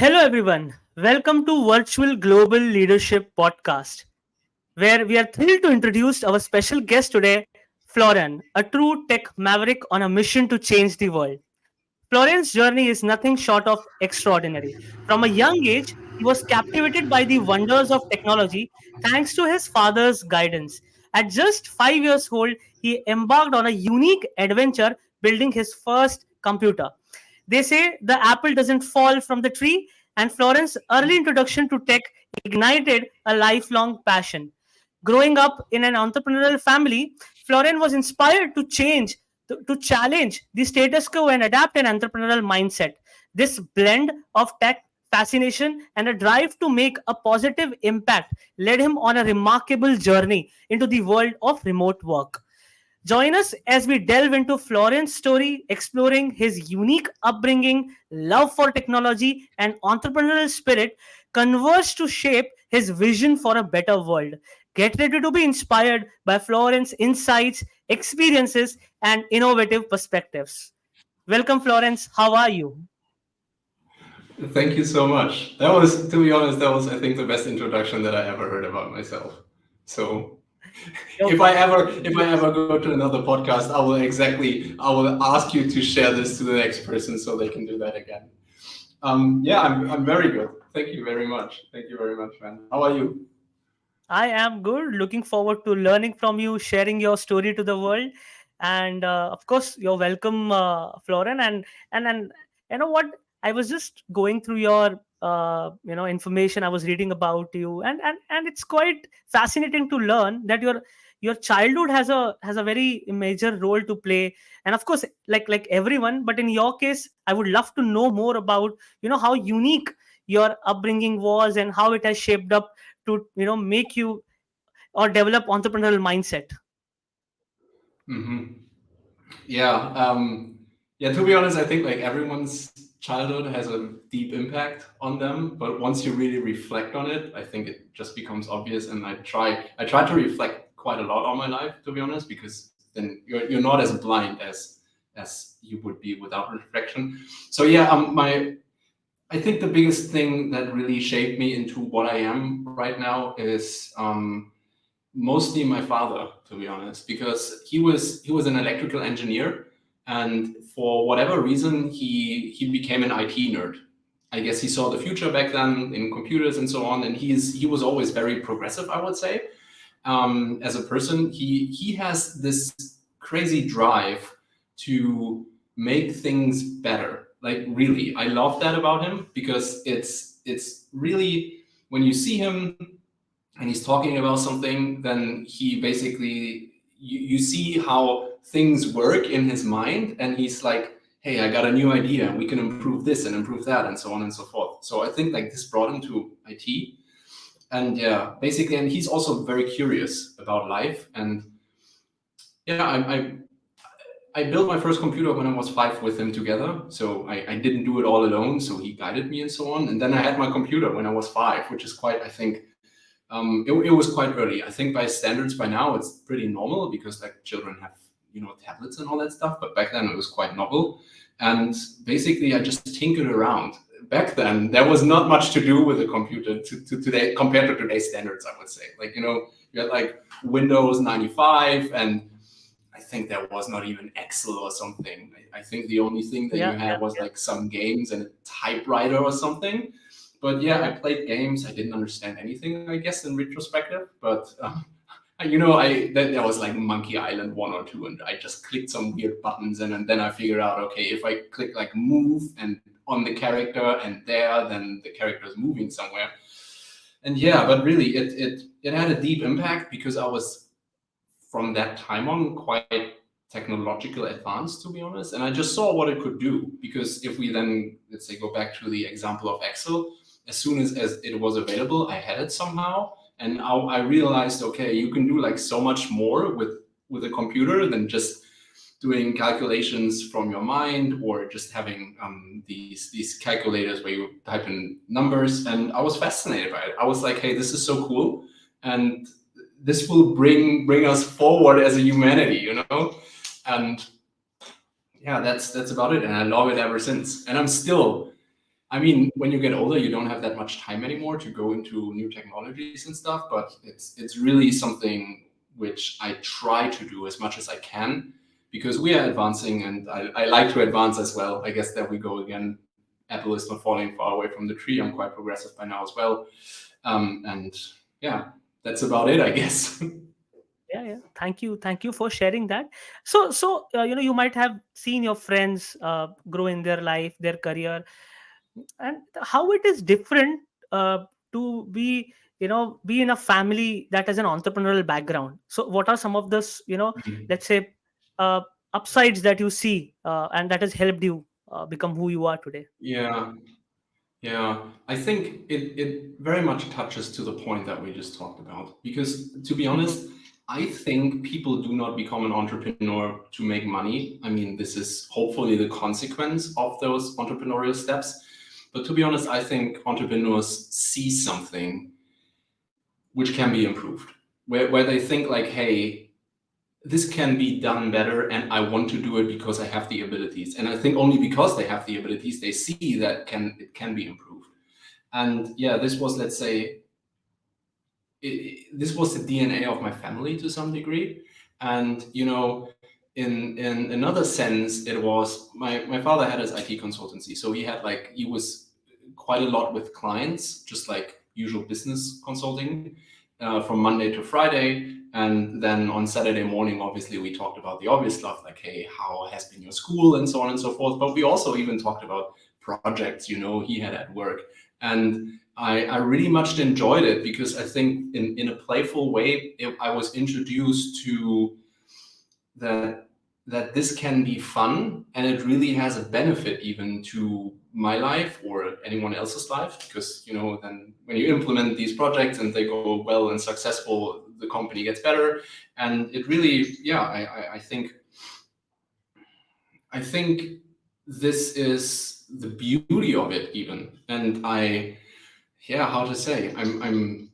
Hello, everyone. Welcome to Virtual Global Leadership Podcast, where we are thrilled to introduce our special guest today, Florian, a true tech maverick on a mission to change the world. Florian's journey is nothing short of extraordinary. From a young age, he was captivated by the wonders of technology thanks to his father's guidance. At just 5 years old, he embarked on a unique adventure building his first computer. They say the apple doesn't fall from the tree, and Florence' early introduction to tech ignited a lifelong passion. Growing up in an entrepreneurial family, Florian was inspired to challenge the status quo and adapt an entrepreneurial mindset. This blend of tech fascination and a drive to make a positive impact led him on a remarkable journey into the world of remote work. Join us as we delve into Florian's story, exploring his unique upbringing, love for technology, and entrepreneurial spirit converge to shape his vision for a better world. Get ready to be inspired by Florence' insights, experiences, and innovative perspectives. Welcome, Florence. How are you? Thank you so much. That was, to be honest, that was, I think, the best introduction that I ever heard about myself. So Yo, if I ever go to another podcast, I will ask you to share this to the next person so they can do that again. Yeah, I'm very good. Thank you very much. Thank you very much, man. How are you? I am good. Looking forward to learning from you, sharing your story to the world, and of course, you're welcome, Florin. And you know what? I was just going through your information. I was reading about you, and it's quite fascinating to learn that your childhood has a very major role to play. And of course, like everyone, but in your case, I would love to know more about how unique your upbringing was and how it has shaped up to make you or develop entrepreneurial mindset. hmm Yeah. Yeah. To be honest, I think like everyone's childhood has a deep impact on them, but once you really reflect on it, I think it just becomes obvious. And I try to reflect quite a lot on my life, to be honest, because then you're not as blind as you would be without reflection. So yeah, my I think the biggest thing that really shaped me into what I am right now is mostly my father, to be honest, because he was an electrical engineer, and for whatever reason he became an IT nerd. I guess he saw the future back then in computers and so on, and he was always very progressive, I would say. As a person, he has this crazy drive to make things better. Like really, I love that about him because it's really when you see him and he's talking about something, then he basically you see how things work in his mind, and he's like, "Hey, I got a new idea, and we can improve this and improve that, and so on and so forth." So I think like this brought him to IT, and yeah, basically, and he's also very curious about life, and yeah, I built my first computer when I was 5 with him together. So I didn't do it all alone. So he guided me and so on. And then I had my computer when I was 5, which is quite, I think, it was quite early. I think by standards by now it's pretty normal because like children have tablets and all that stuff. But back then it was quite novel, and basically I just tinkered around. Back then there was not much to do with a computer to today compared to today's standards. I would say you had like Windows 95, and I think there was not even Excel or something. I think the only thing that you Yeah, had was like some games and a typewriter or something. But yeah, I played games. I didn't understand anything, I guess, in retrospective. But there was like Monkey Island 1 or 2, and I just clicked some weird buttons, and then I figured out, okay, if I click like move and on the character and there, then the character is moving somewhere. And yeah, but really, it had a deep impact because I was from that time on quite technological advanced, to be honest, and I just saw what it could do. Because if we then, let's say, go back to the example of Excel, as soon as it was available, I had it somehow, and I realized, okay, you can do like so much more with a computer than just doing calculations from your mind or just having these calculators where you type in numbers. And I was fascinated by it. I was like, hey, this is so cool, and this will bring us forward as a humanity, and yeah, that's about it, and I love it ever since. And I'm still I mean, when you get older, you don't have that much time anymore to go into new technologies and stuff, but it's really something which I try to do as much as I can because we are advancing and I like to advance as well. I guess there we go again. Apple is not falling far away from the tree. I'm quite progressive by now as well. And yeah, that's about it, I guess. Yeah, yeah. Thank you for sharing that. So you might have seen your friends grow in their life, their career, and how it is different to be, be in a family that has an entrepreneurial background. So what are some of this, let's say, uh, upsides that you see, and that has helped you become who you are today? Yeah. Yeah, I think it very much touches to the point that we just talked about. Because to be Mhm. honest, I think people do not become an entrepreneur to make money. I mean, this is hopefully the consequence of those entrepreneurial steps. But to be honest, I think entrepreneurs see something which can be improved, where they think like, hey, this can be done better and I want to do it because I have the abilities. And I think only because they have the abilities, they see that it can be improved. And yeah, this was, let's say, this was the DNA of my family to some degree. And in another sense, it was my father had his IT consultancy, so he was quite a lot with clients, just like usual business consulting, from Monday to Friday. And then on Saturday morning, obviously, we talked about the obvious stuff like, hey, how has been your school and so on and so forth. But we also even talked about projects, he had at work. And I really much enjoyed it because I think in a playful way, I was introduced to that that this can be fun and it really has a benefit even to my life or anyone else's life because then when you implement these projects and they go well and successful, the company gets better. And it really, yeah, I think this is the beauty of it even. And yeah, how to say, I'm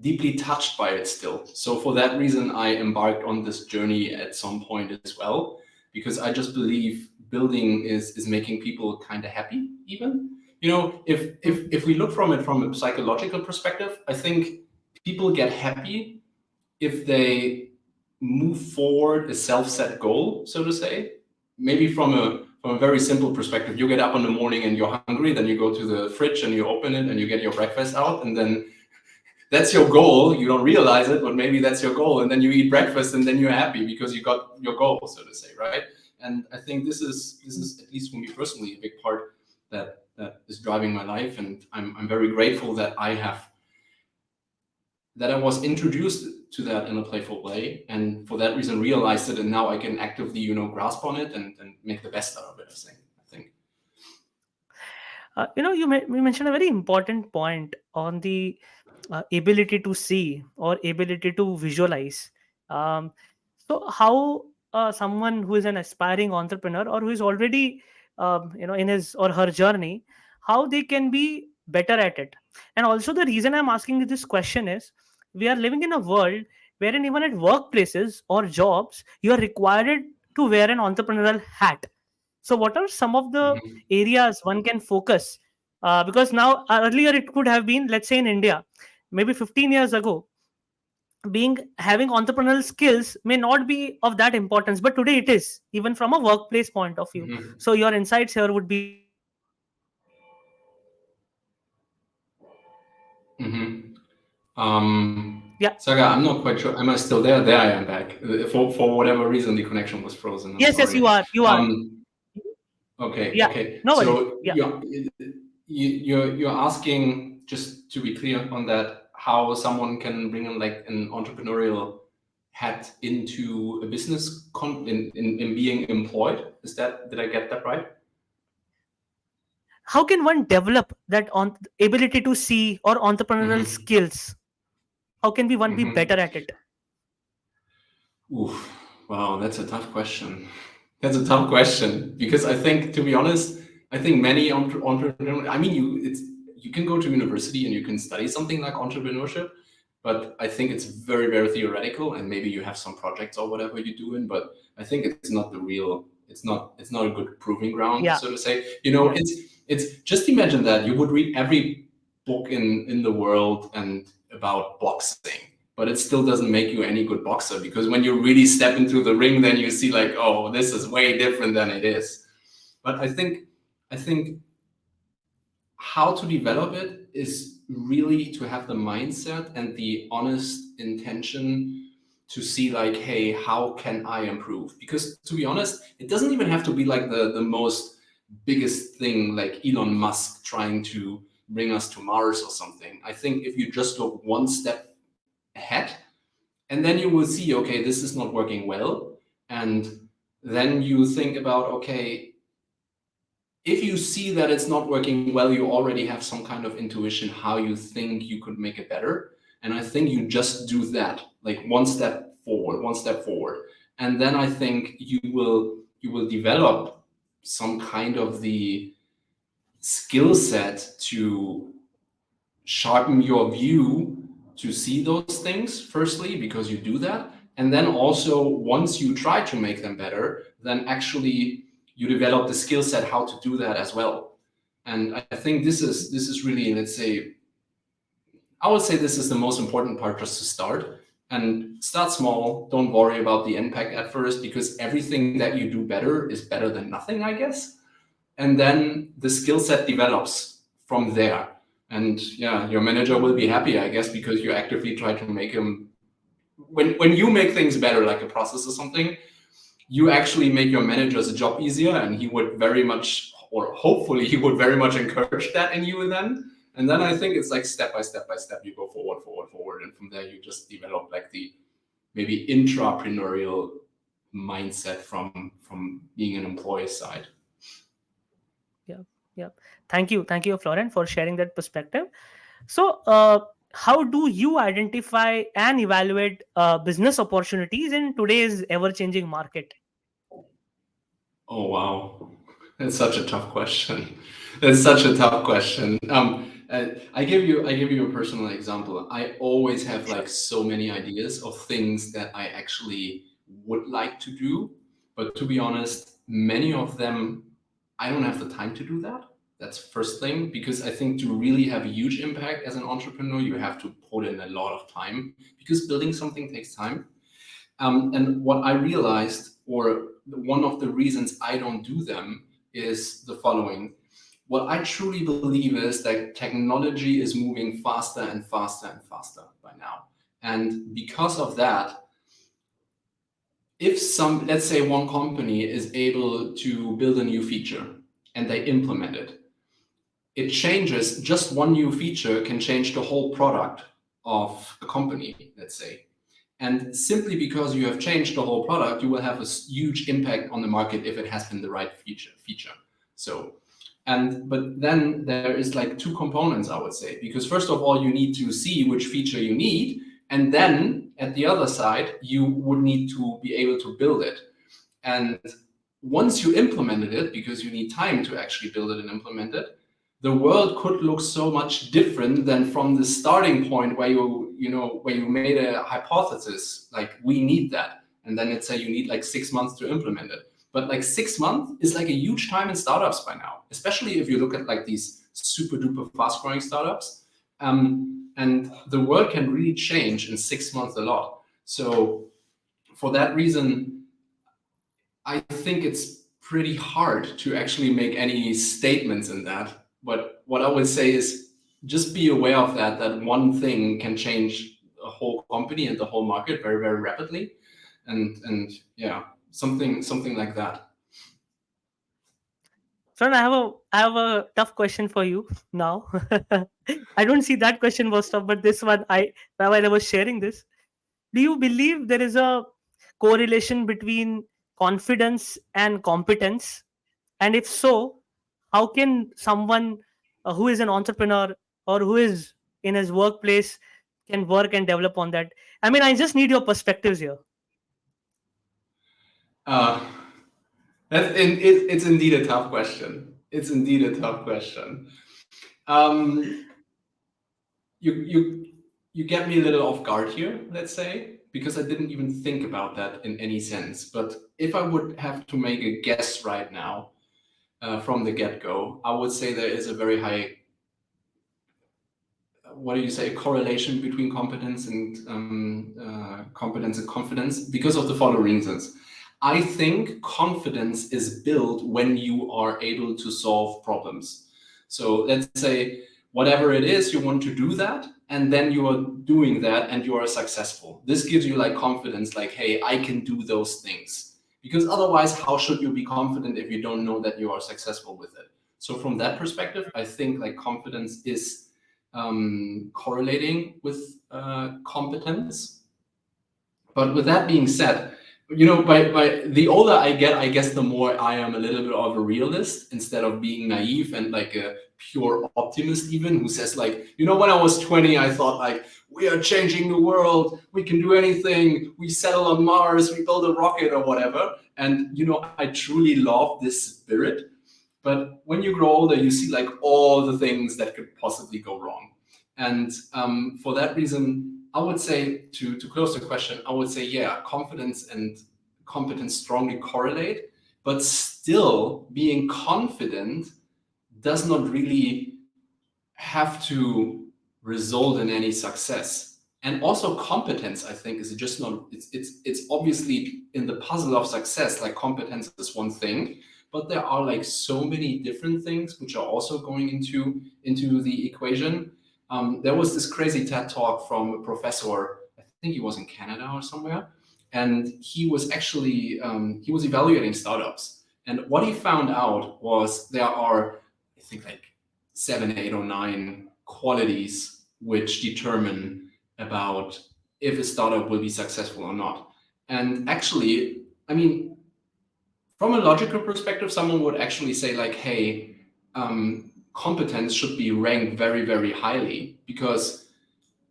deeply touched by it still. So for that reason, I embarked on this journey at some point as well, because I just believe building is making people kind of happy even. If we look from it from a psychological perspective, I think people get happy if they move forward a self-set goal, so to say. Maybe from a very simple perspective, you get up in the morning and you're hungry, then you go to the fridge and you open it and you get your breakfast out, and then that's your goal. You don't realize it, but maybe that's your goal. And then you eat breakfast and then you're happy because you got your goal, so to say, right? And I think this is at least for me personally a big part that is driving my life. And I'm very grateful that I was introduced to that in a playful way, and for that reason realized it, and now I can actively, grasp on it and make the best out of it. I think. You mentioned a very important point on the ability to see or ability to visualize. Um, so, how someone who is an aspiring entrepreneur or who is already, in his or her journey, how they can be better at it? And also, the reason I'm asking you this question is we are living in a world wherein even at workplaces or jobs, you are required to wear an entrepreneurial hat. So, what are some of the Mhm. areas one can focus? Because now, earlier it could have been, let's say in India, maybe 15 years ago, being having entrepreneurial skills may not be of that importance, but today it is, even from a workplace point of view. Mhm. So, your insights here would be Mhm. yeah, Saga, I'm not quite sure. Am I still there? There I am back. For whatever reason, the connection was frozen. I'm yes, sorry. you are, Okay, yeah, okay. no worries, So yeah. you're asking, just to be clear on that, how someone can bring in like an entrepreneurial hat into a business in being employed. Did I get that right? How can one develop that on ability to see or entrepreneurial Mm-hmm. skills? How can we one be Mm-hmm. better at it? Oof. Wow, that's a tough question. That's a tough question because I think, to be honest, I think many entrepreneurs. I mean, you can go to university and you can study something like entrepreneurship, but I think it's very very theoretical, and maybe you have some projects or whatever you're doing, but I think it's not the real. It's not a good proving ground, Yeah, so to say. yeah. It's just imagine that you would read every book in the world and about boxing, but it still doesn't make you any good boxer, because when you really step into the ring, then you see like, oh, this is way different than it is. But I think how to develop it is really to have the mindset and the honest intention to see like, hey, how can I improve? Because to be honest, it doesn't even have to be like the most biggest thing like Elon Musk trying to bring us to Mars or something. I think if you just look one step ahead, and then you will see, okay, this is not working well, and then you think about, okay, if you see that it's not working well, you already have some kind of intuition how you think you could make it better. And I think you just do that, like one step forward, one step forward. And then I think you will develop some kind of the skill set to sharpen your view to see those things, firstly, because you do that. And then also, once you try to make them better, then actually you develop the skill set how to do that as well. And I think this is really, let's say, I would say this is the most important part, just to start. And start small. Don't worry about the impact at first, because everything that you do better is better than nothing, I guess. And then the skill set develops from there. And yeah, your manager will be happy, I guess, because you actively try to make him, when you make things better, like a process or something, you actually make your manager's job easier, and he would very much, or hopefully he would very much encourage that in you then. And then I think it's like step by step by step, you go forward, forward, forward. And from there, you just develop like the maybe intrapreneurial mindset from being an employee side. Yeah, yeah. Thank you, Florian, for sharing that perspective. So, how do you identify and evaluate business opportunities in today's ever-changing market? Oh wow, that's such a tough question. That's such a tough question. I give you a personal example. I always have Sure. like so many ideas of things that I actually would like to do, but to be honest, many of them I don't have the time to do that. That's first thing, because I think to really have a huge impact as an entrepreneur, you have to put in a lot of time, because building something takes time. And what I realized, or one of the reasons I don't do them, is the following. What I truly believe is that technology is moving faster and faster and faster by now. And because of that, if let's say one company is able to build a new feature and they implement it, it changes, just one new feature can change the whole product of a company, let's say. And simply because you have changed the whole product, you will have a huge impact on the market if it has been the right feature. So, but then there is like two components, I would say, because first of all, you need to see which feature you need, and then at the other side, you would need to be able to build it. And once you implemented it, because you need time to actually build it and implement it, the world could look so much different than from the starting point where you made a hypothesis, like we need that, and then let's say you need like 6 months to implement it. But like 6 months is like a huge time in startups by now, especially if you look at like these super duper fast growing startups. And the world can really change in 6 months a lot. So for that reason, I think it's pretty hard to actually make any statements in that. But what I would say is just be aware of that one thing can change a whole company and the whole market very, very rapidly. And yeah, something like that. Fran, I have a tough question for you now. I don't see that question was tough, but this one, while I was sharing this, do you believe there is a correlation between confidence and competence? And if so, how can someone who is an entrepreneur or who is in his workplace can work and develop on that? I mean, I just need your perspectives here. Uh, it's indeed a tough question. It's indeed a tough question. Um, you you get me a little off guard here, let's say, because I didn't even think about that in any sense. But if I would have to make a guess right now, from the get-go, I would say there is a very high, what do you say, correlation between competence and confidence because of the following reasons. I think confidence is built when you are able to solve problems. So let's say whatever it is, you want to do that, and then you are doing that and you are successful. This gives you like confidence, like, hey, I can do those things. Because otherwise, how should you be confident if you don't know that you are successful with it? So from that perspective, I think like confidence is correlating with competence. But with that being said, by the older I get, I guess the more I am a little bit of a realist instead of being naive and like a pure optimist, even who says like, when I was 20, I thought like, we are changing the world, we can do anything, we settle on Mars, we build a rocket or whatever. And I truly love this spirit. But when you grow older, you see like all the things that could possibly go wrong. And for that reason, I would say to close the question, I would say, yeah, confidence and competence strongly correlate, but still being confident does not really have to result in any success. And also competence, I think, is just not, it's obviously in the puzzle of success, like competence is one thing, but there are like so many different things which are also going into the equation. There was this crazy TED talk from a professor, I think he was in Canada or somewhere, and he was actually he was evaluating startups. And what he found out was there are, I think, like 7, 8, or 9 qualities which determine about if a startup will be successful or not. And actually, I mean, from a logical perspective, someone would actually say like, hey, competence should be ranked very, very highly, because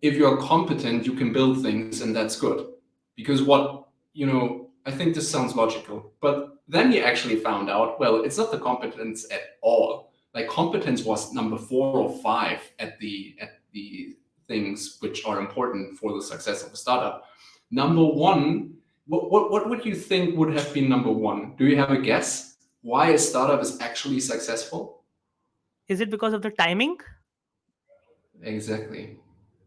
if you're competent, you can build things, and that's good. Because I think this sounds logical, but then he actually found out, well, it's not the competence at all. Like competence was number 4 or 5 at the things which are important for the success of a startup. Number 1, what would you think would have been number 1? Do you have a guess why a startup is actually successful? Is it because of the timing? Exactly.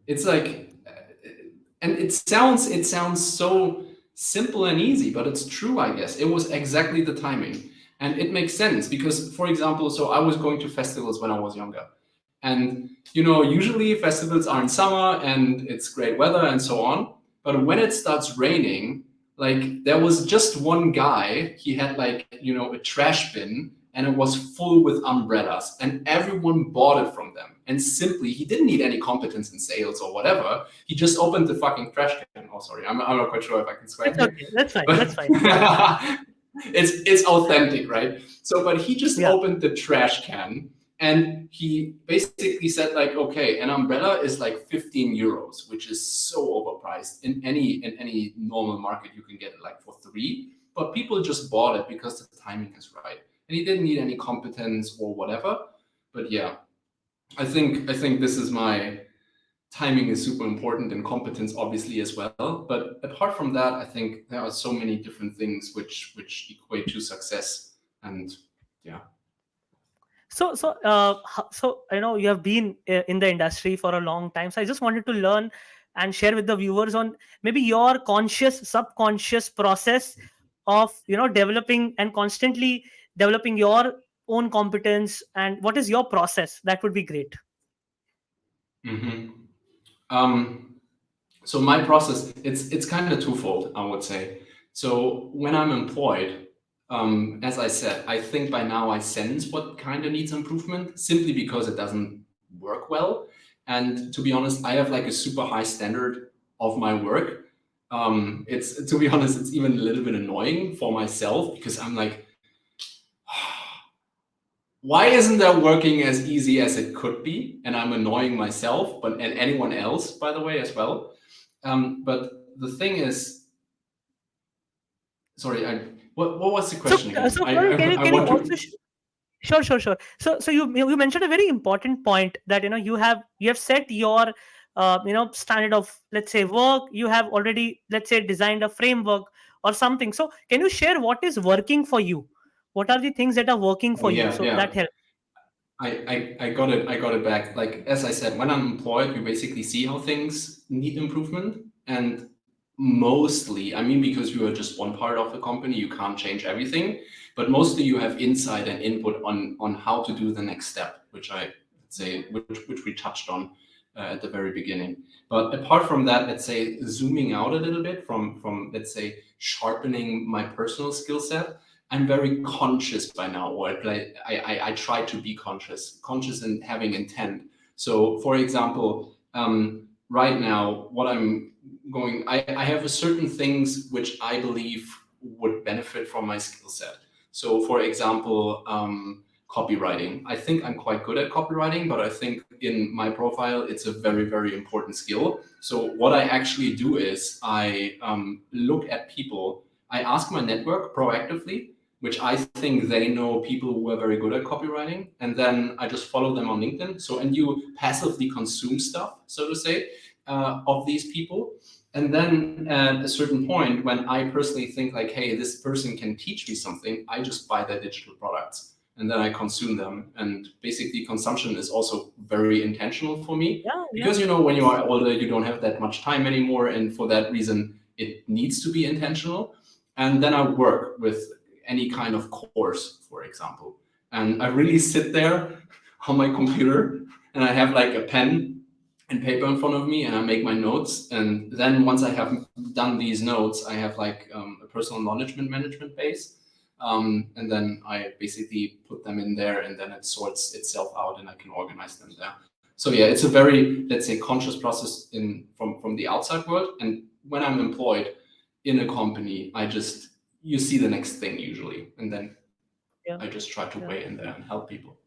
It's like, and it sounds so simple and easy, but it's true, I guess. It was exactly the timing. And it makes sense because, for example, so I was going to festivals when I was younger. And, usually festivals are in summer and it's great weather and so on. But when it starts raining, like there was just one guy, he had like, a trash bin, and it was full with umbrellas, and everyone bought it from them. And simply, he didn't need any competence in sales or whatever. He just opened the fucking trash can. Oh, sorry, I'm not quite sure if I can swear It's here, okay. That's fine. but That's fine. it's authentic, right? So, but he just Yeah. opened the trash can, and he basically said like, okay, an umbrella is like 15 euros, which is so overpriced. In any normal market, you can get it like for 3, but people just bought it because the timing is right, and he didn't need any competence or whatever. But yeah, I think this is my timing is super important, and competence obviously as well. But apart from that, I think there are so many different things which equate to success. And yeah. So you have been in the industry for a long time. So I just wanted to learn and share with the viewers on maybe your conscious, subconscious process of developing and constantly developing your own competence, and what is your process. That would be great. hmm Um, so my process, it's kind of twofold, I would say. So when I'm employed, as I said, I think by now I sense what kind of needs improvement simply because it doesn't work well. And to be honest, I have like a super high standard of my work. It's to be honest, it's even a little bit annoying for myself because I'm like, why isn't that working as easy as it could be? And I'm annoying myself, and anyone else, by the way, as well. But the thing is, sorry, what was the So, question again? so I Florian, I, can you I can you want also to. sure. So you mentioned a very important point that you have set your standard of, let's say, work. You have already, let's say, designed a framework or something. So can you share what is working for you? What are the things that are working Oh for you? yeah, So yeah. that helps. I got it. I got it back. Like as I said, when I'm employed, you basically see how things need improvement, and mostly, I mean, because you are just one part of the company, you can't change everything, but mostly you have insight and input on how to do the next step, which I let's say which we touched on at the very beginning. But apart from that, let's say zooming out a little bit from let's say sharpening my personal skill set, I'm very conscious by now, or I try to be conscious and having intent. So, for example, right now, what I'm going, I have a certain things which I believe would benefit from my skill set. So, for example, copywriting. I think I'm quite good at copywriting, but I think in my profile, it's a very, very important skill. So, what I actually do is I look at people, I ask my network proactively which I think they know people who are very good at copywriting. And then I just follow them on LinkedIn. So, and you passively consume stuff, so to say, of these people. And then at a certain point, when I personally think like, hey, this person can teach me something, I just buy their digital products and then I consume them. And basically, consumption is also very intentional for me Yeah, yeah, because, you know, when you are older, you don't have that much time anymore. And for that reason, it needs to be intentional. And then I work with any kind of course, for example. And I really sit there on my computer and I have like a pen and paper in front of me and I make my notes. And then once I have done these notes, I have like a personal knowledge management base. And then I basically put them in there and then it sorts itself out and I can organize them there. So yeah, it's a very, let's say, conscious process from the outside world. And when I'm employed in a company, I just you see the next thing usually, and then yeah, I just try to yeah. weigh in there and help people.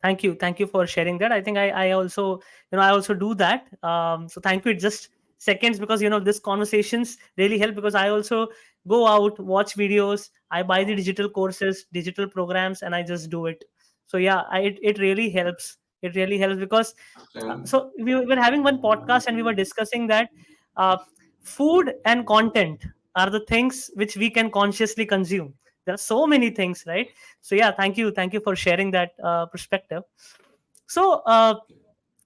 Thank you for sharing that. I think I also, I also do that. So thank you. It's just seconds, because this conversations really help, because I also go out, watch videos, I buy the digital courses, digital programs, and I just do it. So yeah, it really helps. It really helps because And so we were having one podcast and we were discussing that uh, food and content are the things which we can consciously consume. There are so many things, right? So yeah, thank you for sharing that perspective. So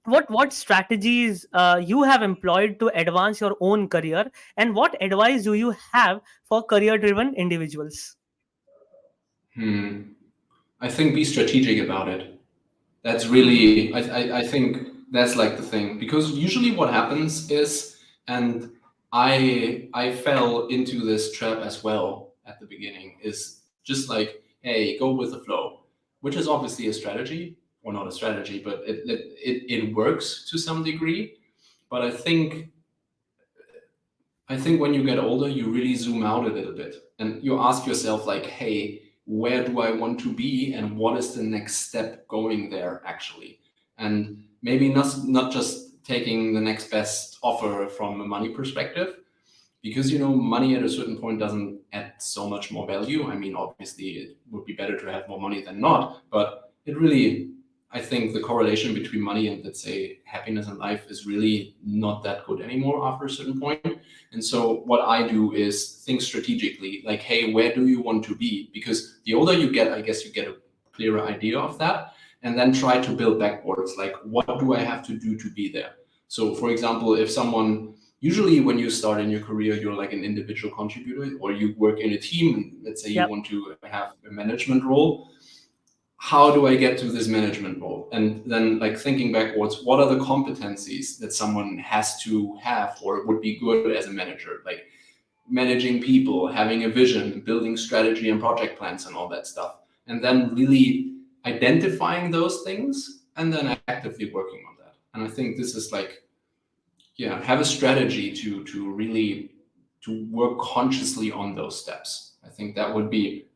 what strategies you have employed to advance your own career, and what advice do you have for career driven individuals? I think be strategic about it. That's really I think that's like the thing because usually what happens is and I fell into this trap as well at the beginning is just like hey go with the flow, which is obviously a strategy or not a strategy but it works to some degree. But I think when you get older, you really zoom out a little bit and you ask yourself, like, hey, where do I want to be and what is the next step going there actually? And maybe not just taking the next best offer from a money perspective, because money at a certain point doesn't add so much more value. I mean, obviously it would be better to have more money than not, but it really I think the correlation between money and let's say happiness in life is really not that good anymore after a certain point. And so what I do is think strategically, like, hey, where do you want to be? Because the older you get, I guess you get a clearer idea of that, and then try to build backwards. Like, what do I have to do to be there? So, for example, if someone usually when you start in your career you're like an individual contributor or you work in a team and let's say you Yep. want to have a management role. How do I get to this management role? And then like thinking backwards, what are the competencies that someone has to have or would be good as a manager? Like managing people, having a vision, building strategy and project plans and all that stuff. And then really identifying those things and then actively working on that. And I think this is like yeah have a strategy to really to work consciously on those steps. I think that would be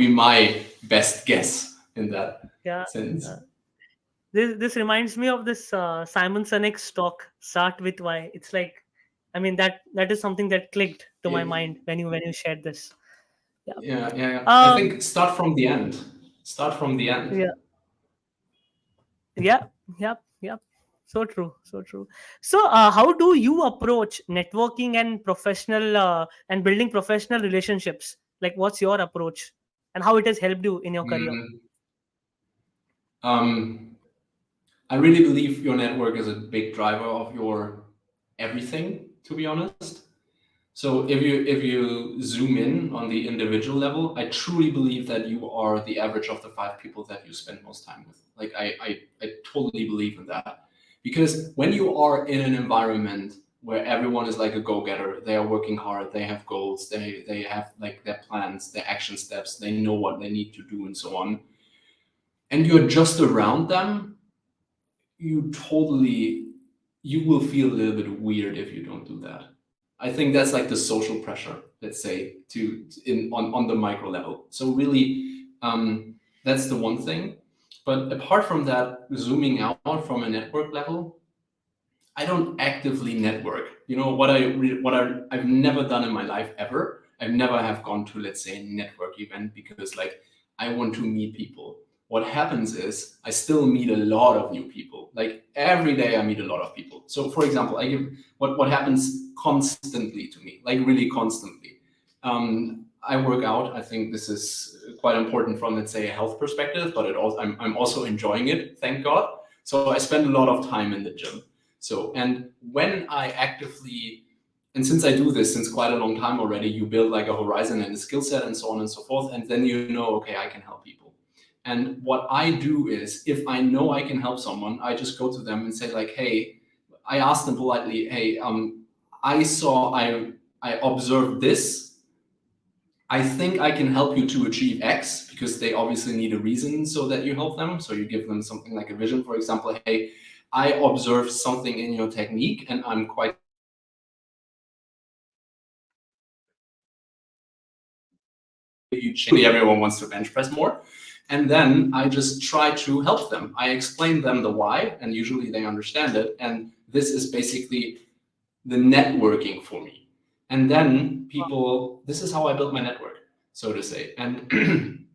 my best guess in that Yeah. sense. uh, this reminds me of this Simon Sinek's talk, Start with Why. It's like, I mean, that is something that clicked to my Yeah, mind when you shared this. Yeah. yeah. I um think start from the end. Start from the end. yeah, yeah, yeah, yeah. So true, so true. So how do you approach networking and professional and building professional relationships? Like, what's your approach? and how it has helped you in your career? Um, I really believe your network is a big driver of your everything, to be honest. So if you zoom in on the individual level, I truly believe that you are the average of the 5 people that you spend most time with. Like I totally believe in that. Because when you are in an environment where everyone is like a go-getter, they are working hard, they have goals, they have like their plans, their action steps, they know what they need to do and so on, and you're just around them, you will feel a little bit weird if you don't do that. I think that's like the social pressure, let's say, on the micro level. So really, that's the one thing. But apart from that, zooming out from a network level, I don't actively network. You know I've never done in my life ever. I've never have gone to, let's say, a network event because like I want to meet people. What happens is I still meet a lot of new people. Like every day I meet a lot of people. So for example, I give what happens constantly to me, like really constantly. I work out. I think this is quite important from, let's say, a health perspective, but I'm also enjoying it, thank God. So I spend a lot of time in the gym. So, and when I actively, and since I do this since quite a long time already, you build like a horizon and a skill set and so on and so forth. And then you know, okay, I can help people. And what I do is, if I know I can help someone, I just go to them and say like, hey, I ask them politely, hey, I observed this. I think I can help you to achieve X, because they obviously need a reason so that you help them. So you give them something like a vision, for example, hey, I observed something in your technique and I'm quite you change. Everyone wants to bench press more. And then I just try to help them. I explain them the why, and usually they understand it. And this is basically the networking for me. And then people, this is how I built my network, so to say. And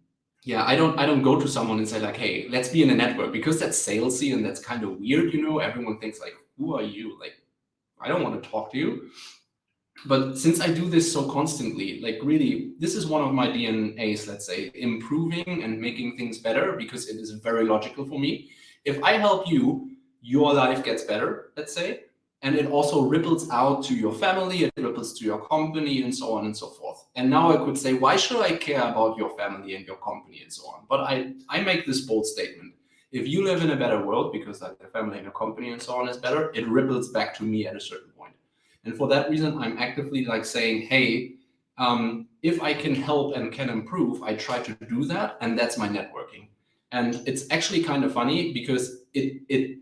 yeah, I don't go to someone and say like, hey, let's be in a network, because that's salesy and that's kind of weird. Everyone thinks like, who are you? Like, I don't want to talk to you. But since I do this so constantly, like really, this is one of my DNAs, let's say, improving and making things better, because it is very logical for me. If I help you, your life gets better, let's say, and it also ripples out to your family, it ripples to your company, and so on and so forth. And now I could say, why should I care about your family and your company and so on? But I make this bold statement. If you live in a better world, because like the family and your company and so on is better, it ripples back to me at a certain point. And for that reason, I'm actively like saying, hey, if I can help and can improve, I try to do that, and that's my networking. And it's actually kind of funny because it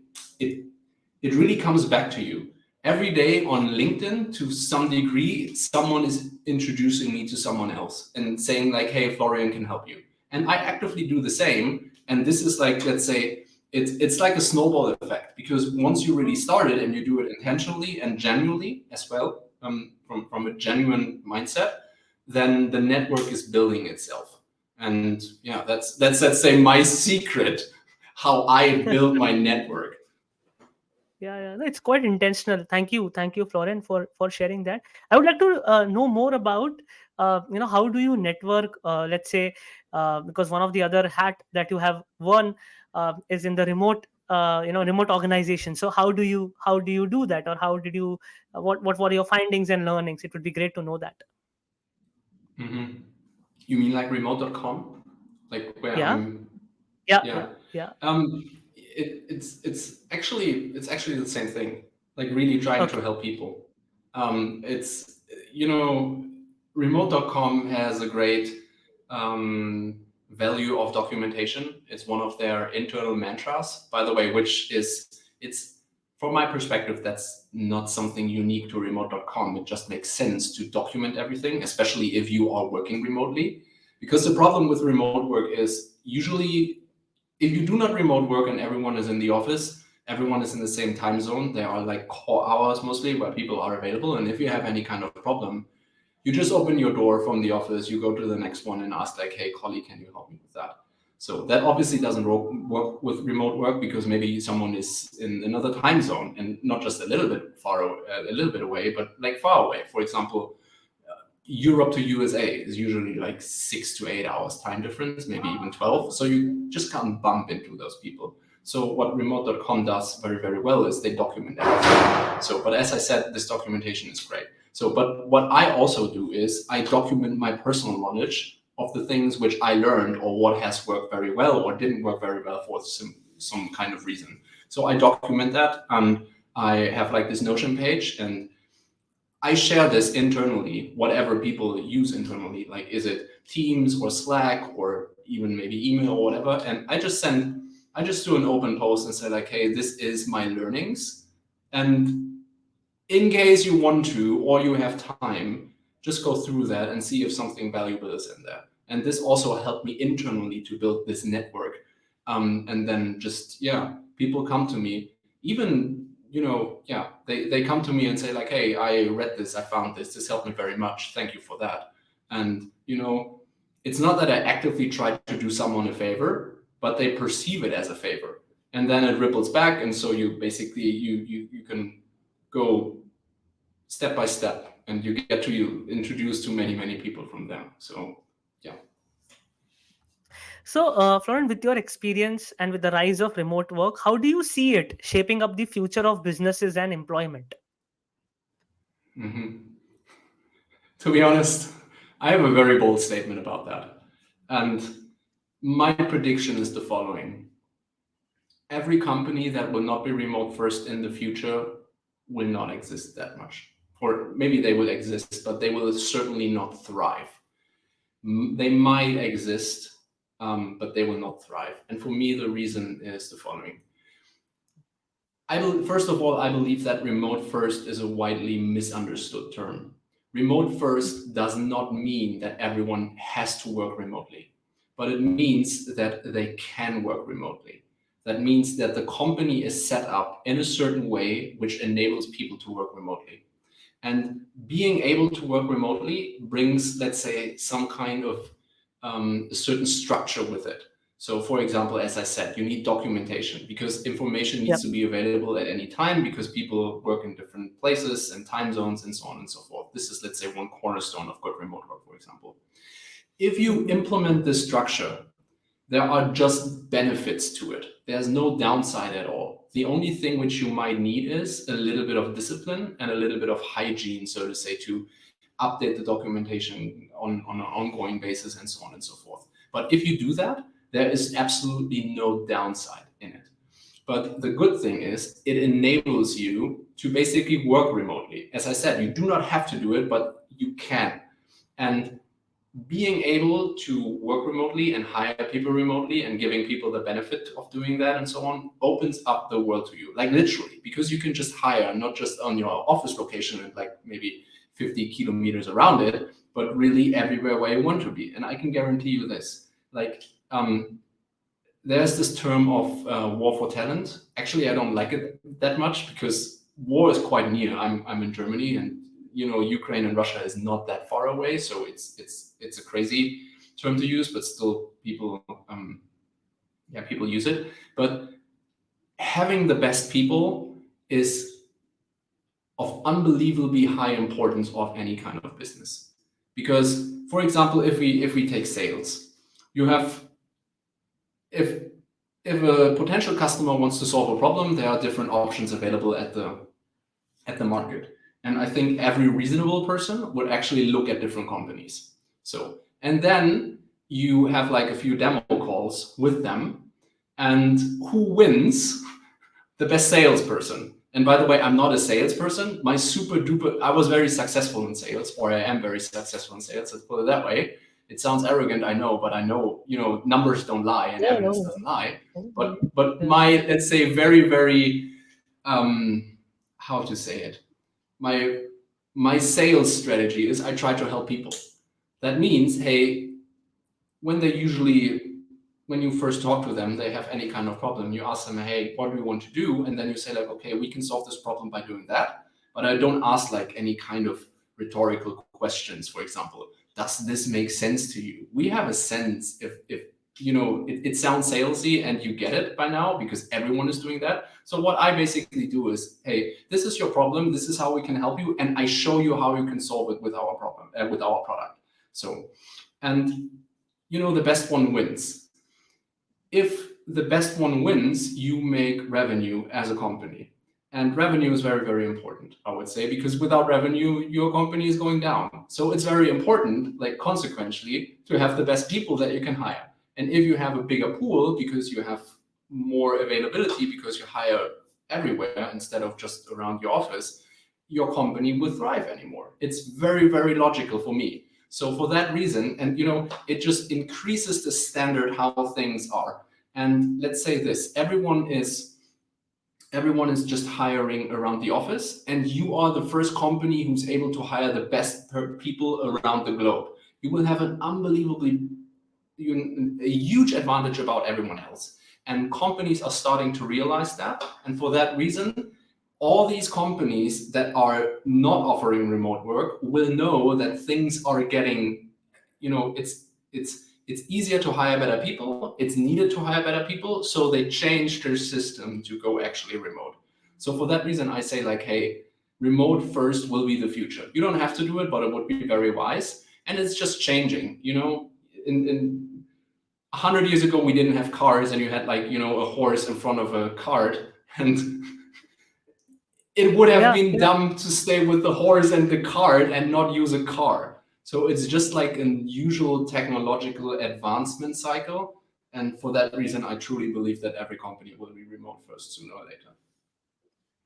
really comes back to you. Every day on LinkedIn, to some degree, someone is introducing me to someone else and saying like, hey, Florian can help you. And I actively do the same. And this is like, let's say, it's like a snowball effect, because once you really start it and you do it intentionally and genuinely as well, from a genuine mindset, then the network is building itself. And yeah, that's let's say my secret, how I build my network. Yeah, no, it's quite intentional. Thank you, Florian, for sharing that. I would like to know more about how do you network? Let's say because one of the other hat that you have won is in the remote organization. So how do you do that, or how did you what were your findings and learnings? It would be great to know that. Mm-hmm. You mean like remote.com, like where Yeah, I'm? yeah, yeah, Yeah. yeah. It's actually the same thing. Like really trying Okay, to help people. It's you know remote.com has a great value of documentation. It's one of their internal mantras, by the way, which is it's from my perspective, that's not something unique to remote.com. It just makes sense to document everything, especially if you are working remotely. Because the problem with remote work is usually if you do not remote work and everyone is in the office, everyone is in the same time zone. There are like core hours mostly where people are available. And if you have any kind of problem, you just open your door from the office, you go to the next one and ask like, hey, colleague, can you help me with that? So that obviously doesn't work with remote work, because maybe someone is in another time zone and not just a little bit away, but like far away. For example, Europe to USA is usually like 6 to 8 hours time difference, maybe even 12. So you just can't bump into those people. So what remote.com does very, very well is they document everything. So, but as I said, this documentation is great. So, but what I also do is I document my personal knowledge of the things which I learned or what has worked very well or didn't work very well for some kind of reason. So I document that, and I have like this Notion page, and I share this internally, whatever people use internally, like is it Teams or Slack or even maybe email or whatever. And I just do an open post and say like, hey, this is my learnings. And in case you want to, or you have time, just go through that and see if something valuable is in there. And this also helped me internally to build this network. And then just, yeah, people come to me, even, they come to me and say like, hey, I read this, I found this helped me very much. Thank you for that. And, it's not that I actively try to do someone a favor, but they perceive it as a favor. And then it ripples back. And so you basically, you can go step by step, and you get to introduce to many, many people from them. So, yeah. So, Florian, with your experience and with the rise of remote work, how do you see it shaping up the future of businesses and employment? Mm-hmm. To be honest, I have a very bold statement about that. And my prediction is the following: every company that will not be remote first in the future will not exist that much. Or maybe they will exist, but they will certainly not thrive. They might exist, but they will not thrive. And for me, the reason is the following. First of all, I believe that remote first is a widely misunderstood term. Remote first does not mean that everyone has to work remotely, but it means that they can work remotely. That means that the company is set up in a certain way which enables people to work remotely. And being able to work remotely brings, let's say, some kind of a certain structure with it. So, for example, as I said, you need documentation because information Yeah. needs to be available at any time because people work in different places and time zones and so on and so forth. This is, let's say, one cornerstone of good remote work, for example. If you implement this structure, there are just benefits to it. There's no downside at all. The only thing which you might need is a little bit of discipline and a little bit of hygiene, so to say, to update the documentation on an ongoing basis and so on and so forth. But if you do that, there is absolutely no downside in it. But the good thing is it enables you to basically work remotely. As I said, you do not have to do it, but you can. And being able to work remotely and hire people remotely and giving people the benefit of doing that and so on opens up the world to you, like literally, because you can just hire not just on your office location and like maybe 50 kilometers around it, but really everywhere where you want to be. And I can guarantee you this, like, there's this term of war for talent. Actually, I don't like it that much because war is quite near. I'm in Germany, and Ukraine and Russia is not that far away, so it's a crazy term to use, but still people people use it. But having the best people is of unbelievably high importance of any kind of business. Because, for example, if we take sales, you have if a potential customer wants to solve a problem, there are different options available at the market. And I think every reasonable person would actually look at different companies. So, and then you have like a few demo calls with them, and who wins? The best salesperson. And by the way, I'm not a salesperson. I was very successful in sales, or I am very successful in sales. Let's put it that way. It sounds arrogant, I know, but I know, numbers don't lie and evidence doesn't lie. But my, let's say, very, very, how to say it? My sales strategy is I try to help people. That means, hey, when you first talk to them, they have any kind of problem, you ask them, hey, what do you want to do? And then you say like, okay, we can solve this problem by doing that. But I don't ask like any kind of rhetorical questions. For example, does this make sense to you? We have a sense if it sounds salesy and you get it by now because everyone is doing that. So what I basically do is, hey, this is your problem. This is how we can help you, and I show you how you can solve it with our problem, with our product. So, and the best one wins. If the best one wins, you make revenue as a company. And revenue is very, very important, I would say, because without revenue, your company is going down. So it's very important, like consequentially, to have the best people that you can hire. And if you have a bigger pool because you have more availability because you hire everywhere instead of just around your office, your company will thrive anymore. It's very, very logical for me. So for that reason, and it just increases the standard how things are. And let's say this, everyone is just hiring around the office, and you are the first company who's able to hire the best people around the globe. You will have an unbelievably a huge advantage about everyone else. And companies are starting to realize that. And for that reason, all these companies that are not offering remote work will know that things are getting, it's easier to hire better people. It's needed to hire better people. So they change their system to go actually remote. So for that reason, I say like, hey, remote first will be the future. You don't have to do it, but it would be very wise. And it's just changing, in 100 years ago, we didn't have cars, and you had like, a horse in front of a cart, and it would have Yeah, been yeah. dumb to stay with the horse and the cart and not use a car. So it's just like an usual technological advancement cycle. And for that reason, I truly believe that every company will be remote first sooner or later.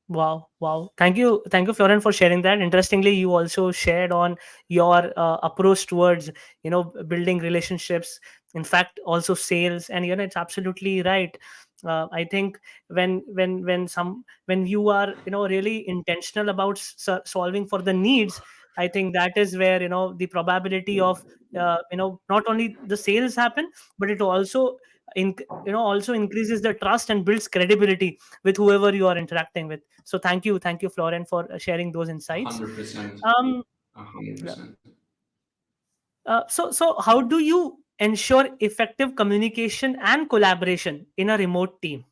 Wow, wow. Thank you, Florian, for sharing that. Interestingly, you also shared on your approach towards, building relationships. In fact, also sales, and it's absolutely right. I think when you are, really intentional about solving for the needs, I think that is where the probability of not only the sales happen, but it also also increases the trust and builds credibility with whoever you are interacting with. So thank you, Florian, for sharing those insights. 100%. um 100%. so how do you ensure effective communication and collaboration in a remote team?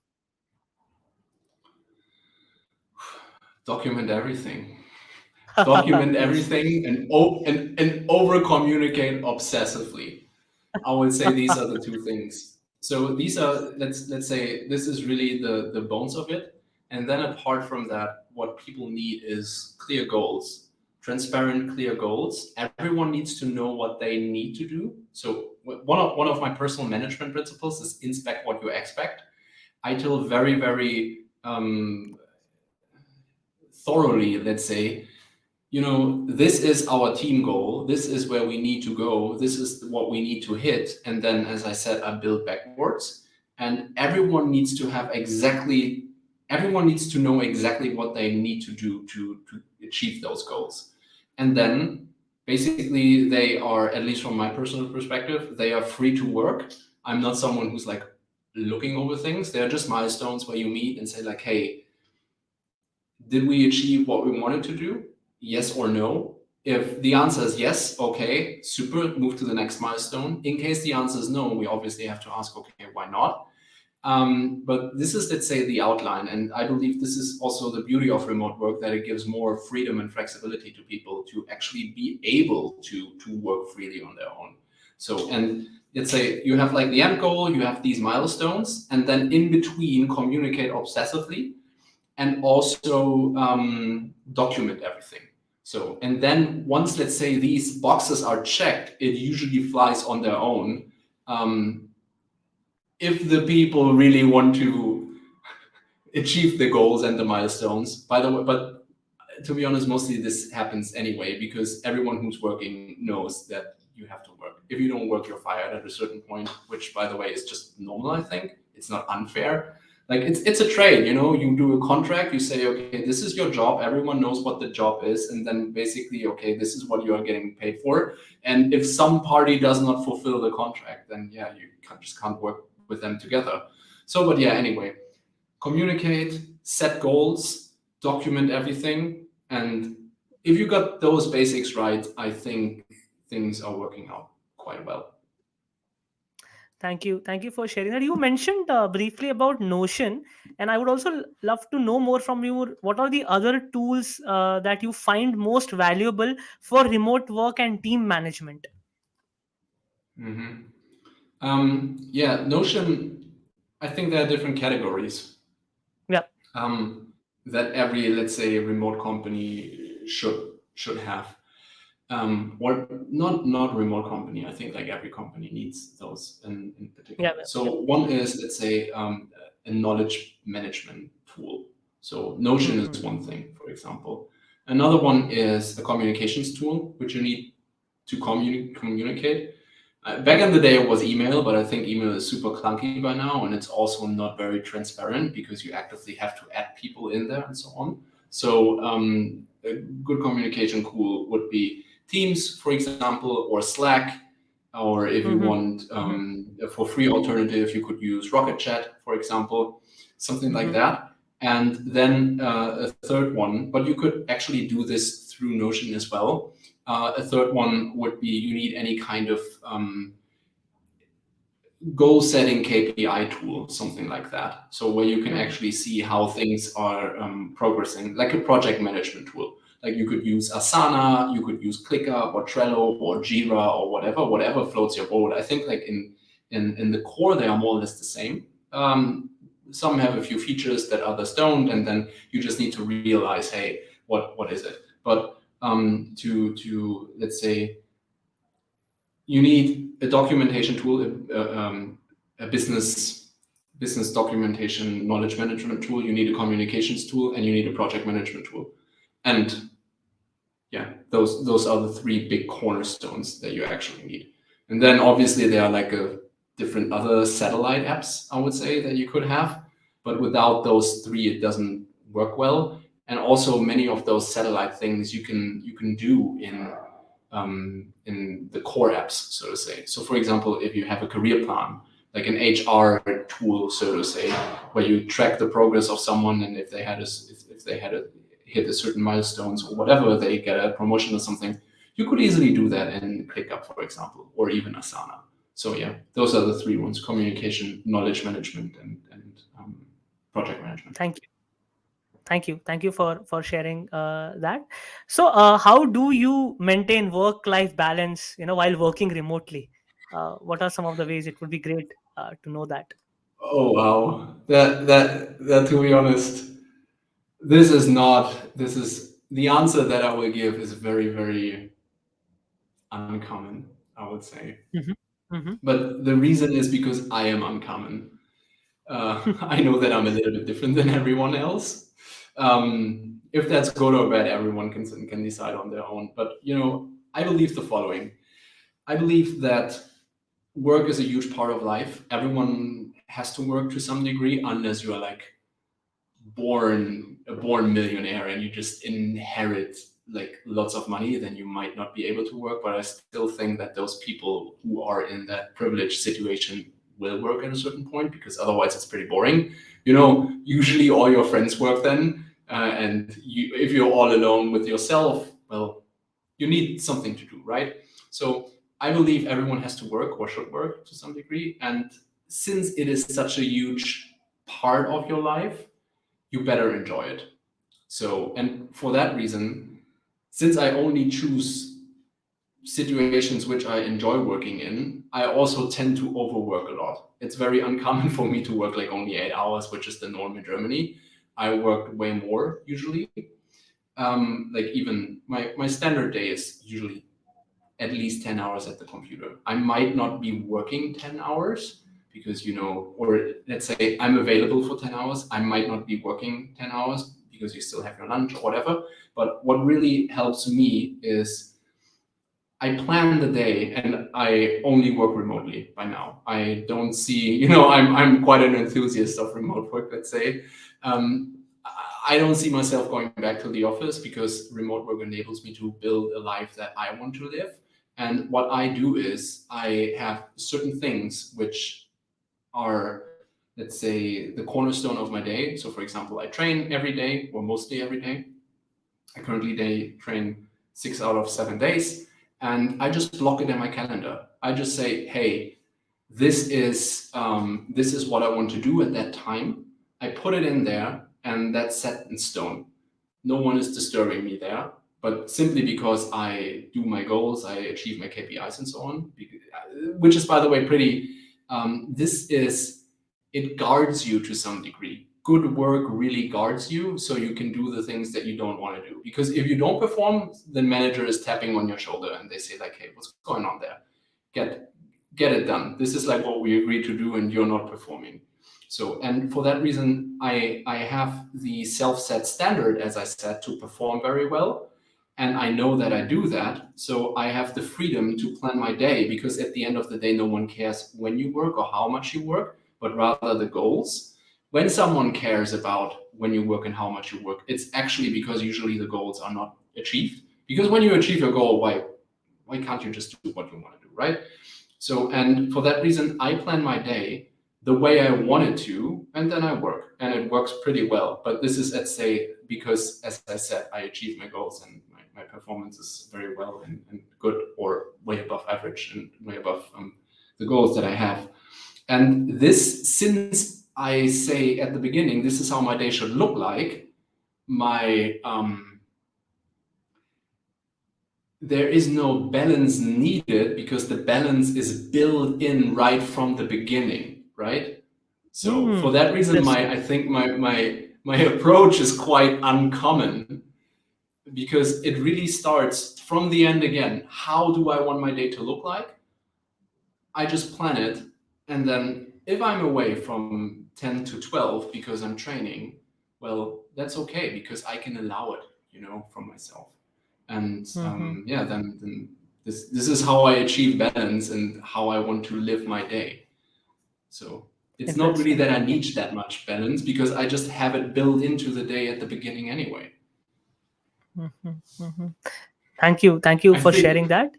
Document everything. Document Yes. everything and over communicate obsessively. I would say these are the two things. So these are, let's say this is really the bones of it. And then apart from that, what people need is clear goals, transparent, clear goals. Everyone needs to know what they need to do. So one of my personal management principles is inspect what you expect. I tell very, very thoroughly, let's say, this is our team goal. This is where we need to go. This is what we need to hit. And then, as I said, I build backwards. And everyone needs to know exactly what they need to do to achieve those goals. And then, basically, they are, at least from my personal perspective, they are free to work. I'm not someone who's like looking over things. They're just milestones where you meet and say, like, hey, did we achieve what we wanted to do? Yes or no? If the answer is yes, okay, super, move to the next milestone. In case the answer is no, we obviously have to ask, okay, why not? But this is, let's say, the outline. And I believe this is also the beauty of remote work, that it gives more freedom and flexibility to people to actually be able to work freely on their own. So, and let's say you have like the end goal, you have these milestones, and then in between communicate obsessively and also document everything. So, and then once, let's say, these boxes are checked, it usually flies on their own. Um, if the people really want to achieve the goals and the milestones, by the way, but to be honest, mostly this happens anyway, because everyone who's working knows that you have to work. If you don't work, you're fired at a certain point, which, by the way, is just normal, I think. It's not unfair. Like, it's a trade, you do a contract, you say, okay, this is your job, everyone knows what the job is, and then basically, okay, this is what you are getting paid for. And if some party does not fulfill the contract, then yeah, you just can't work with them together. So, but yeah, anyway, communicate, set goals, document everything. And if you got those basics right, I think things are working out quite well. Thank you for sharing that. You mentioned briefly about Notion, and I would also love to know more from you. What are the other tools that you find most valuable for remote work and team management? Hmm. Yeah, Notion. I think there are different categories Yeah, um, that every, let's say, remote company should have. Or not remote company. I think like every company needs those in yeah, particular. yeah. So one is, let's say, a knowledge management tool. So Notion is Mm-hmm. one thing, for example. Another one is a communications tool, which you need to communicate. Back in the day, it was email, but I think email is super clunky by now, and it's also not very transparent because you actively have to add people in there and so on. So a good communication tool would be Teams, for example, or Slack, or if you Mm-hmm. want Mm-hmm. for free alternative, you could use Rocket Chat, for example, something like Mm-hmm. that. And then a third one, but you could actually do this through Notion as well. A third one would be you need any kind of goal setting KPI tool, something like that. So where you can Mm-hmm. actually see how things are progressing, like a project management tool. Like you could use Asana, you could use ClickUp or Trello or Jira or whatever floats your boat. I think like in the core they are more or less the same. Some have a few features that others don't, and then you just need to realize, hey, what is it? But to let's say you need a documentation tool, a business documentation knowledge management tool. You need a communications tool, and you need a project management tool. And yeah, those are the three big cornerstones that you actually need. And then obviously there are like a different other satellite apps, I would say, that you could have, but without those three, it doesn't work well. And also many of those satellite things you can do in the core apps, so to say. So, for example, if you have a career plan, like an HR tool, so to say, where you track the progress of someone, and if they had a hit a certain milestones or whatever, they get a promotion or something, you could easily do that in ClickUp, for example, or even Asana. So yeah, those are the three ones: communication, knowledge management, and project management. Thank you. Thank you for sharing that. So how do you maintain work life balance, while working remotely? What are some of the ways? It would be great to know that. Oh wow, that to be honest, this is the answer that I will give is very, very uncommon, I would say. Hmm. Hmm. But the reason is because I am uncommon. I know that I'm a little bit different than everyone else. If that's good or bad, everyone can decide on their own. But I believe the following. I believe that work is a huge part of life. Everyone has to work to some degree, unless you are like born millionaire and you just inherit like lots of money, then you might not be able to work. But I still think that those people who are in that privileged situation will work at a certain point, because otherwise it's pretty boring. Usually all your friends work then, and if you're all alone with yourself, well, you need something to do, right? So I believe everyone has to work or should work to some degree, and since it is such a huge part of your life, you better enjoy it. So, and for that reason, since I only choose situations which I enjoy working in, I also tend to overwork a lot. It's very uncommon for me to work like only 8 hours, which is the norm in Germany. I work way more usually. Like even my standard day is usually at least 10 hours at the computer. I might not be working 10 hours because, or let's say I'm available for 10 hours. I might not be working 10 hours because you still have your lunch or whatever. But what really helps me is I plan the day, and I only work remotely by now. I don't see, I'm quite an enthusiast of remote work, let's say. I don't see myself going back to the office because remote work enables me to build a life that I want to live. And what I do is I have certain things which are, let's say, the cornerstone of my day. So, for example, I train every day or mostly every day. I currently train 6 out of 7 days, and I just block it in my calendar. I just say, hey, this is what I want to do at that time. I put it in there, and that's set in stone. No one is disturbing me there, but simply because I do my goals, I achieve my KPIs and so on, which is, by the way, pretty. This is it guards you to some degree. Good work really guards you, so you can do the things that you don't want to do. Because if you don't perform, the manager is tapping on your shoulder and they say like, "Hey, what's going on there? Get get it done. This is like what we agreed to do, and you're not performing." So, and for that reason, I have the self-set standard, as I said, to perform very well. And I know that I do that. So I have the freedom to plan my day, because at the end of the day, no one cares when you work or how much you work, but rather the goals. When someone cares about when you work and how much you work, it's actually because usually the goals are not achieved. Because when you achieve your goal, why can't you just do what you want to do, right? So, and for that reason, I plan my day the way I wanted to, and then I work, and it works pretty well. But this is, let's say, because, as I said, I achieve my goals, and my performance is very well and good, or way above average and way above the goals that I have. And this, since I say at the beginning, this is how my day should look like, my there is no balance needed, because the balance is built in right from the beginning, right? So for that reason, Interesting. I think my approach is quite uncommon, because it really starts from the end again. How do I want my day to look like? I just plan it, and then if I'm away from 10 to 12 because I'm training, well, that's okay, because I can allow it, from myself. And Mm-hmm. yeah, then this is how I achieve balance and how I want to live my day. So it's not really Interesting. that I need that much balance, because I just have it built into the day at the beginning anyway. Mm-hmm. Mm-hmm. Thank you I for think sharing that.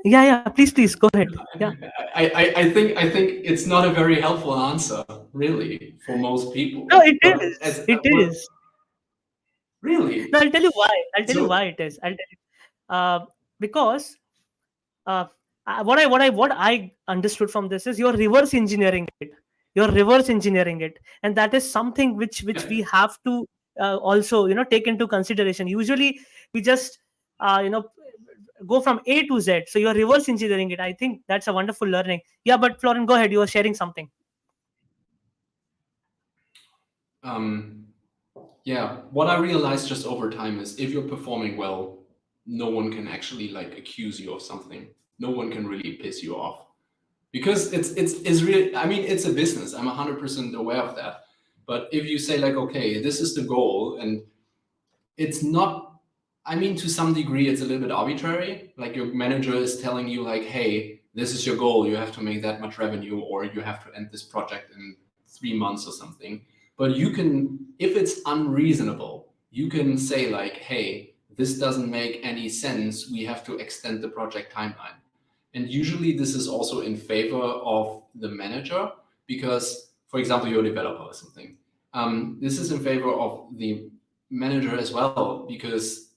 Yeah, yeah. Please go ahead. Yeah. I think it's not a very helpful answer, really, for most No, people. it But is. as It is. No, really, I'll tell you why. I'll tell you so why it is. I'll tell you. Because uh, what I understood from this is you're reverse engineering it. You're reverse engineering it, and that is something which we yeah. have to also take into consideration. Usually, we just go from A to Z. So you're reverse engineering it. I think that's a wonderful learning. Yeah, but Florian, go ahead. You were sharing something. um, Yeah, what I realized just over time is, if you're performing well, no one can actually like accuse you of something. No one can really piss you off, because it's really, I mean, it's a business. I'm 100% aware of that. But if you say like, okay, this is the goal, and it's not, I mean, to some degree, it's a little bit arbitrary. Like, your manager is telling you like, hey, this is your goal. You have to make that much revenue, or you have to end this project in 3 months or something. But you can, if it's unreasonable, you can say like, hey, this doesn't make any sense. We have to extend the project timeline. And usually this is also in favor of the manager, because, for example, you're a developer or something. This is in favor of the manager as well, because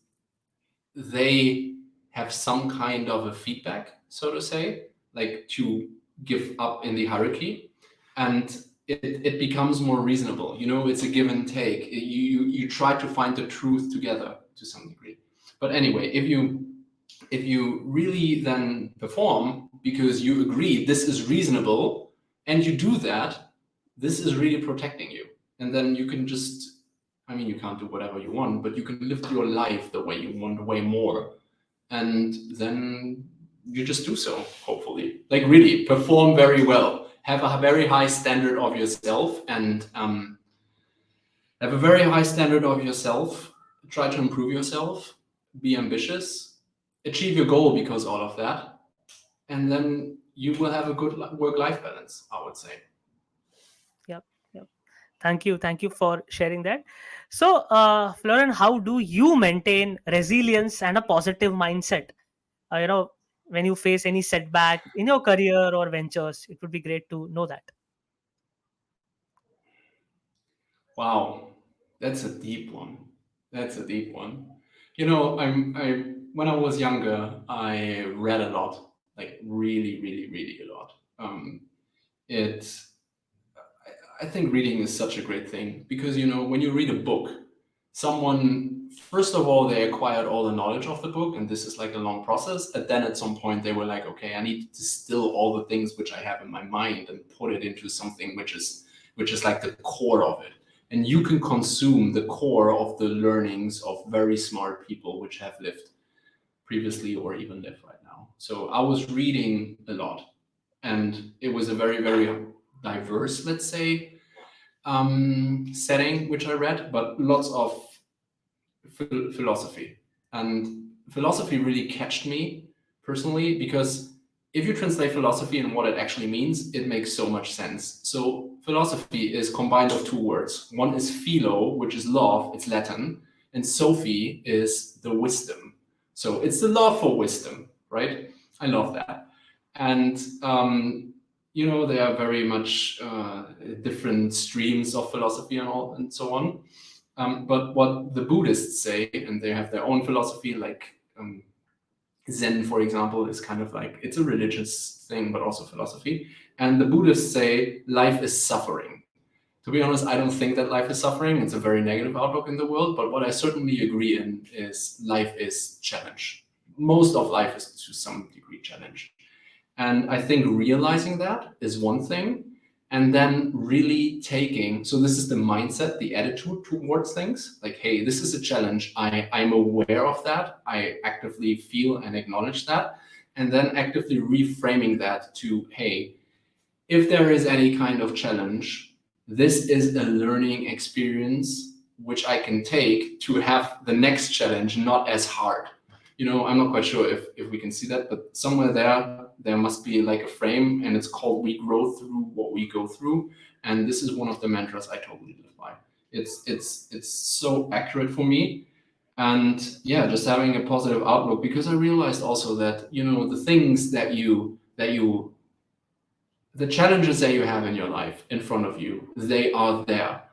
they have some kind of a feedback, so to say, like to give up in the hierarchy, and it becomes more reasonable. It's a give and take. You try to find the truth together to some degree. But anyway, if you really then perform because you agree this is reasonable, and you do that, this is really protecting you. And then you can just, I mean, you can't do whatever you want, but you can live your life the way you want, way more. And then you just do so, hopefully. Like, really perform very well, have a very high standard of yourself, and have a very high standard of yourself. Try to improve yourself, be ambitious, achieve your goal, because all of that, and then you will have a good work-life balance, I would say. Yep. Yep. Thank you for sharing that. So, Florian, how do you maintain resilience and a positive mindset? When you face any setback in your career or ventures, it would be great to know that. Wow, that's a deep one. That's a deep one. I when I was younger, I read a lot, like really, really, really a lot. it I think reading is such a great thing because when you read a book, someone first of all they acquired all the knowledge of the book, and this is like a long process. And then at some point they were like, okay, I need to distill all the things which I have in my mind and put it into something which is like the core of it. And you can consume the core of the learnings of very smart people which have lived previously or even live right now. So I was reading a lot, and it was a very, very diverse, let's say, setting which I read, but lots of philosophy. And philosophy really catched me personally because if you translate philosophy and what it actually means, it makes so much sense. So philosophy is combined of two words. One is philo, which is love, it's Latin, and Sophie is the wisdom. So it's the love for wisdom, right? I love that. And there are very much different streams of philosophy and so on. But what the Buddhists say, and they have their own philosophy, like Zen, for example, is kind of like, it's a religious thing, but also philosophy. And the Buddhists say life is suffering. To be honest, I don't think that life is suffering. It's a very negative outlook in the world. But what I certainly agree in is life is challenge. Most of life is to some degree challenge. And I think realizing that is one thing. And then really taking, so this is the mindset, the attitude towards things. Like, hey, this is a challenge. I'm aware of that. I actively feel and acknowledge that. And then actively reframing that to, hey, if there is any kind of challenge, this is a learning experience which I can take to have the next challenge not as hard. I'm not quite sure if we can see that, but somewhere there must be like a frame, and it's called we grow through what we go through. And this is one of the mantras I totally live by. It's so accurate for me. And yeah, just having a positive outlook, because I realized also that, the things the challenges that you have in your life in front of you, they are there.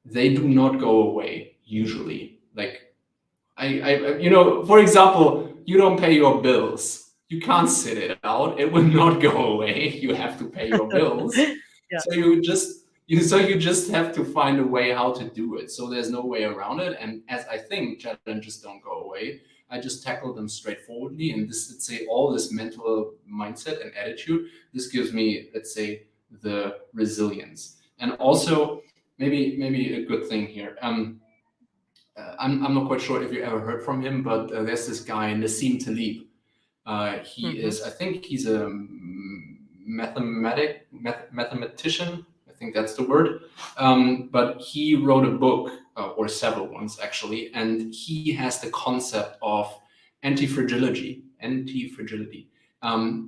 They do not go away usually. Like for example, you don't pay your bills. You can't sit it out. It will not go away. You have to pay your bills. Yeah. So you just have to find a way how to do it. So there's no way around it. And as I think challenges don't go away, I just tackle them straightforwardly. And this, let's say, all this mental mindset and attitude, this gives me, let's say, the resilience. And also, maybe a good thing here. I'm not quite sure if you ever heard from him, but there's this guy, Nassim Taleb. He Mhm. is, I think he's a mathematician. I think that's the word. But he wrote a book, or several ones actually, and he has the concept of anti-fragility,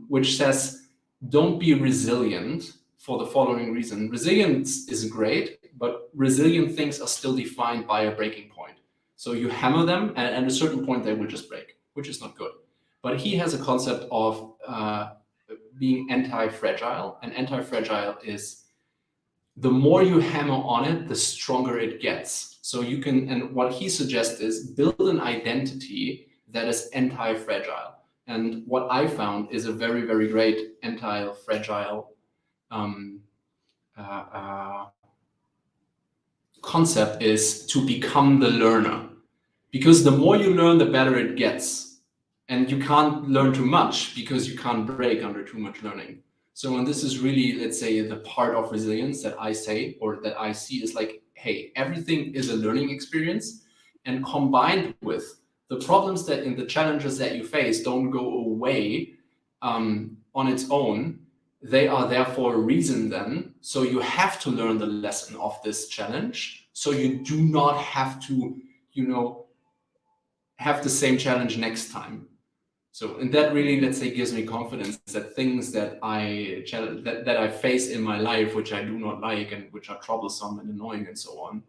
which says, don't be resilient for the following reason. Resilience is great, but resilient things are still defined by a breaking point. So you hammer them, and at a certain point they will just break, which is not good. But he has a concept of being anti-fragile, and anti-fragile is the more you hammer on it, the stronger it gets. So you can, and what he suggests is build an identity that is anti-fragile. And what I found is a very, very great anti-fragile um, uh, uh, concept is to become the learner. Because the more you learn, the better it gets. And you can't learn too much because you can't break under too much learning. So, and this is really, let's say, the part of resilience that I say, or that I see, is like, hey, everything is a learning experience. And combined with the problems that in the challenges that you face don't go away on its own, they are there for a reason then. So you have to learn the lesson of this challenge. So you do not have to, have the same challenge next time. So, and that really, let's say, gives me confidence that things that I face in my life, which I do not like and which are troublesome and annoying and so on,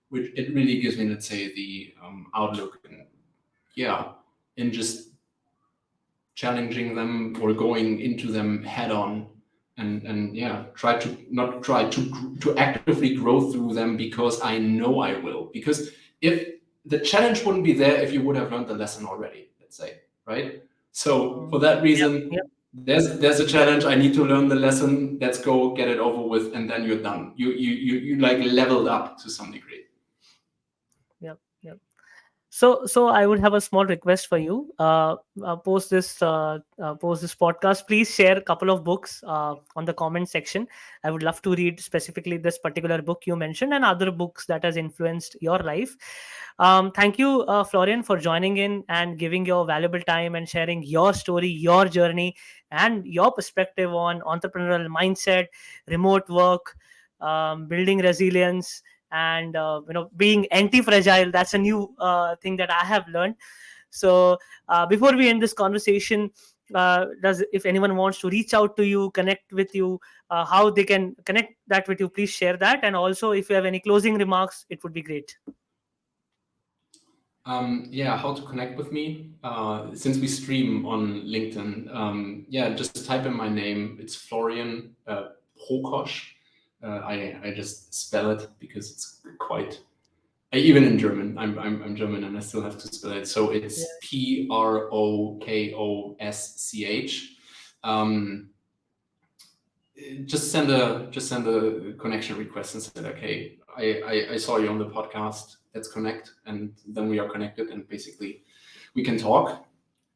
which it really gives me, let's say, the outlook, and yeah, in just challenging them or going into them head on, and yeah, try to actively grow through them, because I know I will. Because if the challenge wouldn't be there if you would have learned the lesson already, let's say, right? So for that Yeah. reason, Yeah. there's a challenge. I need to learn the lesson. Let's go get it over with, and then you're done. You like leveled up to some degree. Yeah, yeah. So I would have a small request for you. Post this podcast, please share a couple of books on the comment section. I would love to read specifically this particular book you mentioned and other books that has influenced your life. Thank you, Florian, for joining in and giving your valuable time and sharing your story, your journey, and your perspective on entrepreneurial mindset, remote work, building resilience, and being anti-fragile. That's a new thing that I have learned. So before we end this conversation, does if anyone wants to reach out to you, connect with you, how they can connect that with you, please share that. And also, if you have any closing remarks, it would be great. Yeah, how to connect with me? Since we stream on LinkedIn, yeah, just type in my name. It's Florian Prokosch. I just spell it because it's quite. Even in German, I'm German and I still have to spell it. So Yeah. it's Prokosch. Um, just send a connection request and say, okay, I saw you on the podcast. Let's connect, and then we are connected, and basically we can talk.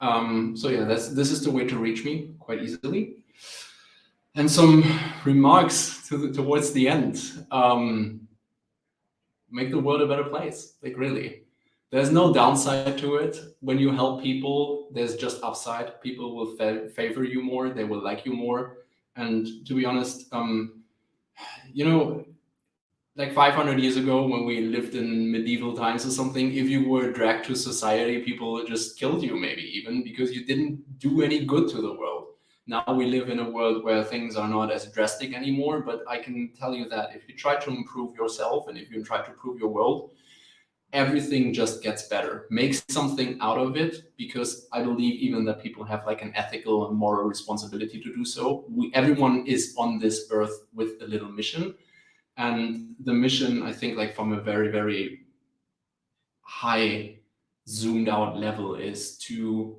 So yeah, this is the way to reach me quite easily. And some remarks towards the end. Make the world a better place. Like really, there's no downside to it. When you help people, there's just upside. People will favor you more. They will like you more. And to be honest, you know, like 500 years ago when we lived in medieval times or something, if you were dragged to society, people just killed you, maybe even because you didn't do any good to the world. Now we live in a world where things are not as drastic anymore, but I can tell you that if you try to improve yourself and if you try to improve your world, everything just gets better. Make something out of it, because I believe even that people have like an ethical and moral responsibility to do so. Everyone is on this earth with a little mission, and the mission, I think, like from a very very high zoomed out level, is to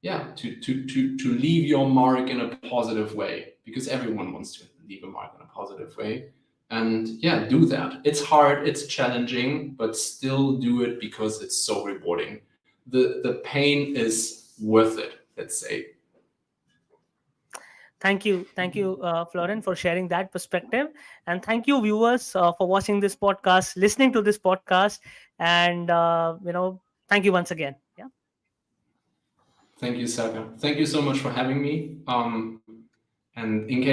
yeah to leave your mark in a positive way, because everyone wants to leave a mark in a positive way. And yeah, do that. It's hard, it's challenging, but still do it because it's so rewarding. The pain is worth it, let's say. Thank you, Florian, for sharing that perspective, and thank you, viewers, for watching this podcast, listening to this podcast, and thank you once again. Yeah. Thank you, Saga. Thank you so much for having me. And in case